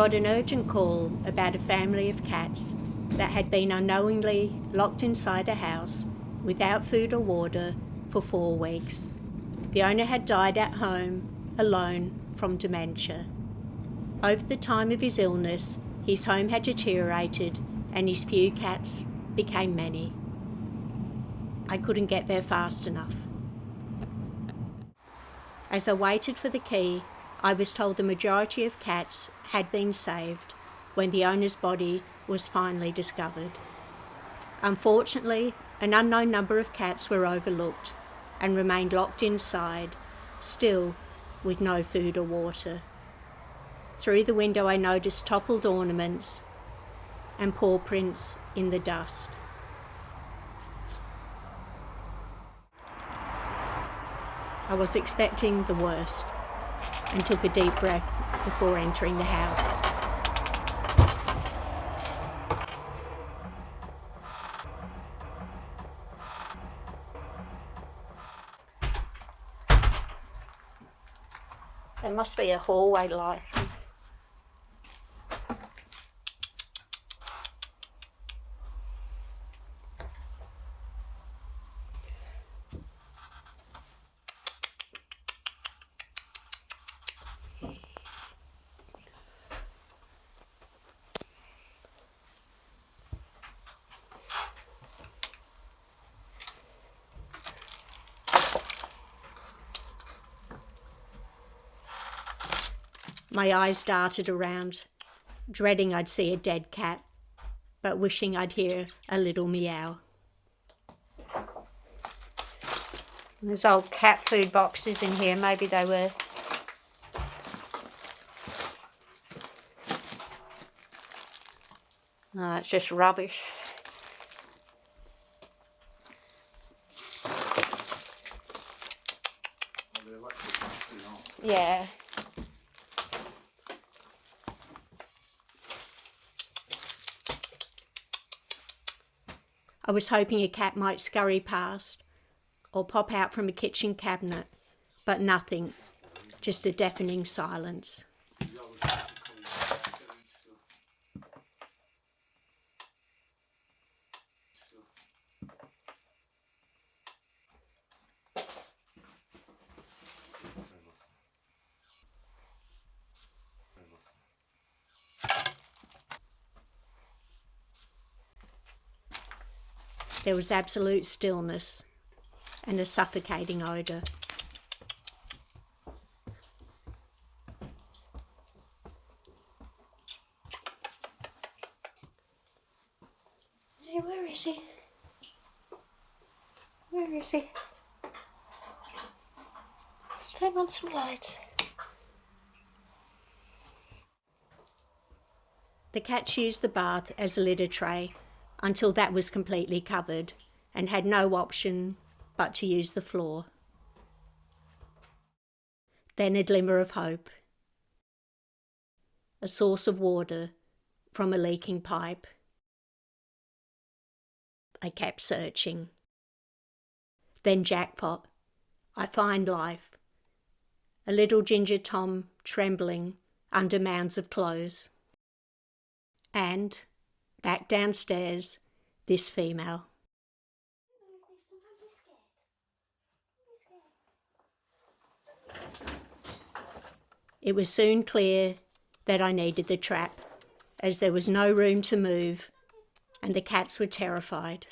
got an urgent call about a family of cats that had been unknowingly locked inside a house without food or water for 4 weeks. The owner had died at home, alone, from dementia. Over the time of his illness, his home had deteriorated and his few cats became many. I couldn't get there fast enough. As I waited for the key, I was told the majority of cats had been saved when the owner's body was finally discovered. Unfortunately, an unknown number of cats were overlooked and remained locked inside, still with no food or water. Through the window I noticed toppled ornaments and paw prints in the dust. I was expecting the worst and took a deep breath before entering the house. There must be a hallway light. My eyes darted around, dreading I'd see a dead cat, but wishing I'd hear a little meow. There's old cat food boxes in here, maybe they were. No, it's just rubbish. Yeah. I was hoping a cat might scurry past or pop out from a kitchen cabinet, but nothing, just a deafening silence. There was absolute stillness and a suffocating odour. Hey, where is he? Where is he? Let's turn on some lights. The cats used the bath as a litter tray until that was completely covered and had no option but to use the floor. Then a glimmer of hope. A source of water from a leaking pipe. I kept searching. Then jackpot. I find life. A little ginger Tom trembling under mounds of clothes. And back downstairs, this female. It was soon clear that I needed the trap, as there was no room to move, and the cats were terrified.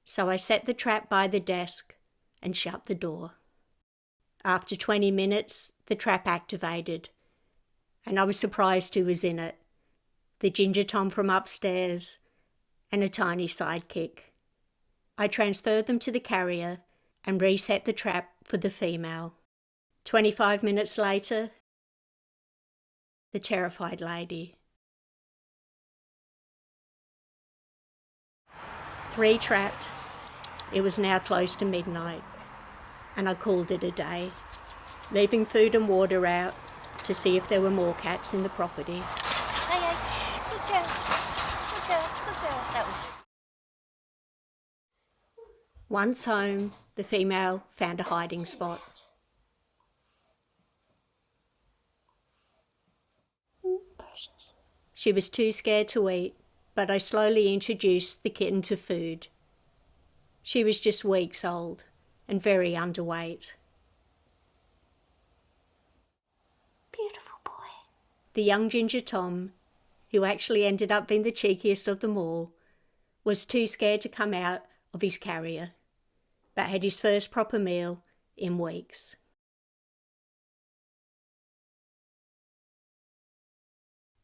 So I set the trap by the desk and shut the door. After 20 minutes, the trap activated, and I was surprised who was in it. The ginger Tom from upstairs and a tiny sidekick. I transferred them to the carrier and reset the trap for the female. 25 minutes later, the terrified lady. 3 trapped. It was now close to midnight, and I called it a day, leaving food and water out to see if there were more cats in the property. Hey, good girl, good girl, good girl. That was Once home, the female found a hiding spot. Precious. She was too scared to eat, but I slowly introduced the kitten to food. She was just weeks old and very underweight. Beautiful boy. The young ginger Tom, who actually ended up being the cheekiest of them all, was too scared to come out of his carrier, but had his first proper meal in weeks.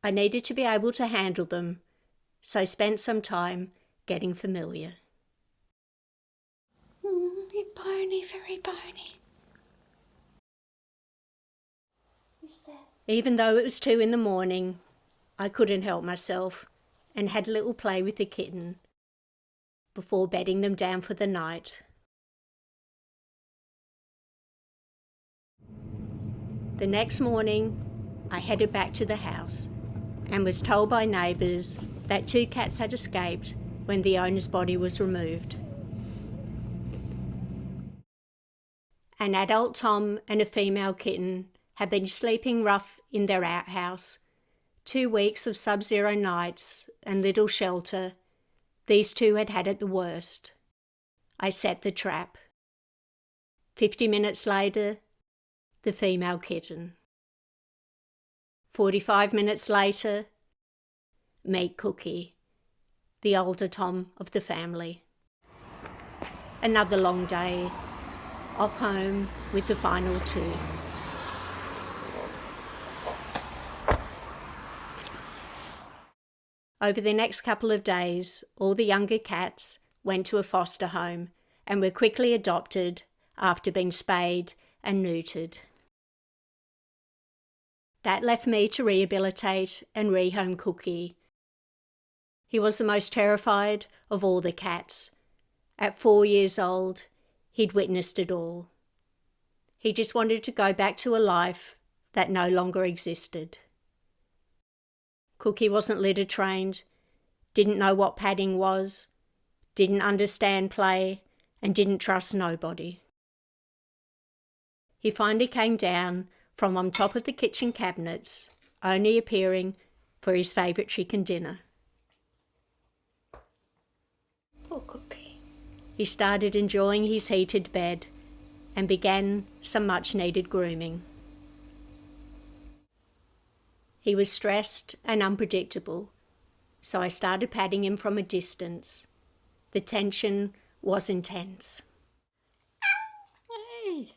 I needed to be able to handle them, so spent some time getting familiar. You're bony, very bony. Is there? Even though it was 2 a.m, I couldn't help myself and had a little play with the kitten before bedding them down for the night. The next morning, I headed back to the house and was told by neighbours that 2 cats had escaped when the owner's body was removed. An adult Tom and a female kitten had been sleeping rough in their outhouse. 2 weeks of sub-zero nights and little shelter. These 2 had had it the worst. I set the trap. 50 minutes later, the female kitten. 45 minutes later, meet Cookie, the older Tom of the family. Another long day, off home with the final 2. Over the next couple of days, all the younger cats went to a foster home and were quickly adopted after being spayed and neutered. That left me to rehabilitate and rehome Cookie. He was the most terrified of all the cats. At 4 years old, he'd witnessed it all. He just wanted to go back to a life that no longer existed. Cookie wasn't litter trained, didn't know what padding was, didn't understand play, and didn't trust nobody. He finally came down from on top of the kitchen cabinets, only appearing for his favourite chicken dinner. Poor Cookie. He started enjoying his heated bed and began some much-needed grooming. He was stressed and unpredictable, so I started patting him from a distance. The tension was intense. Hey.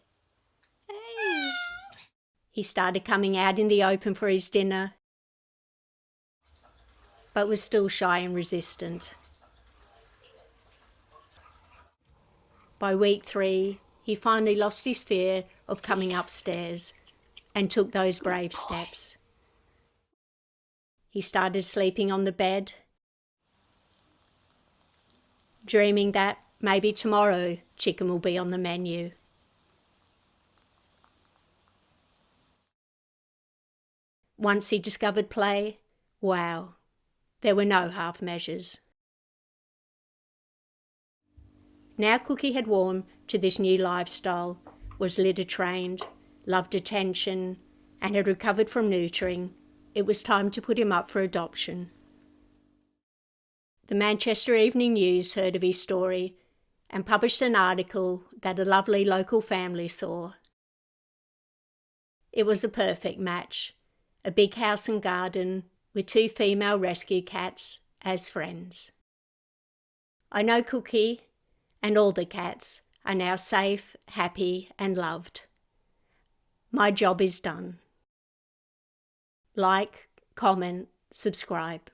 Hey. He started coming out in the open for his dinner, but was still shy and resistant. By week 3, he finally lost his fear of coming upstairs and took those brave steps. He started sleeping on the bed, dreaming that maybe tomorrow chicken will be on the menu. Once he discovered play, wow, there were no half measures. Now Cookie had warmed to this new lifestyle, was litter trained, loved attention, and had recovered from neutering. It was time to put him up for adoption. The Manchester Evening News heard of his story and published an article that a lovely local family saw. It was a perfect match, a big house and garden with 2 female rescue cats as friends. I know Cookie and all the cats are now safe, happy and loved. My job is done. Like, comment, subscribe.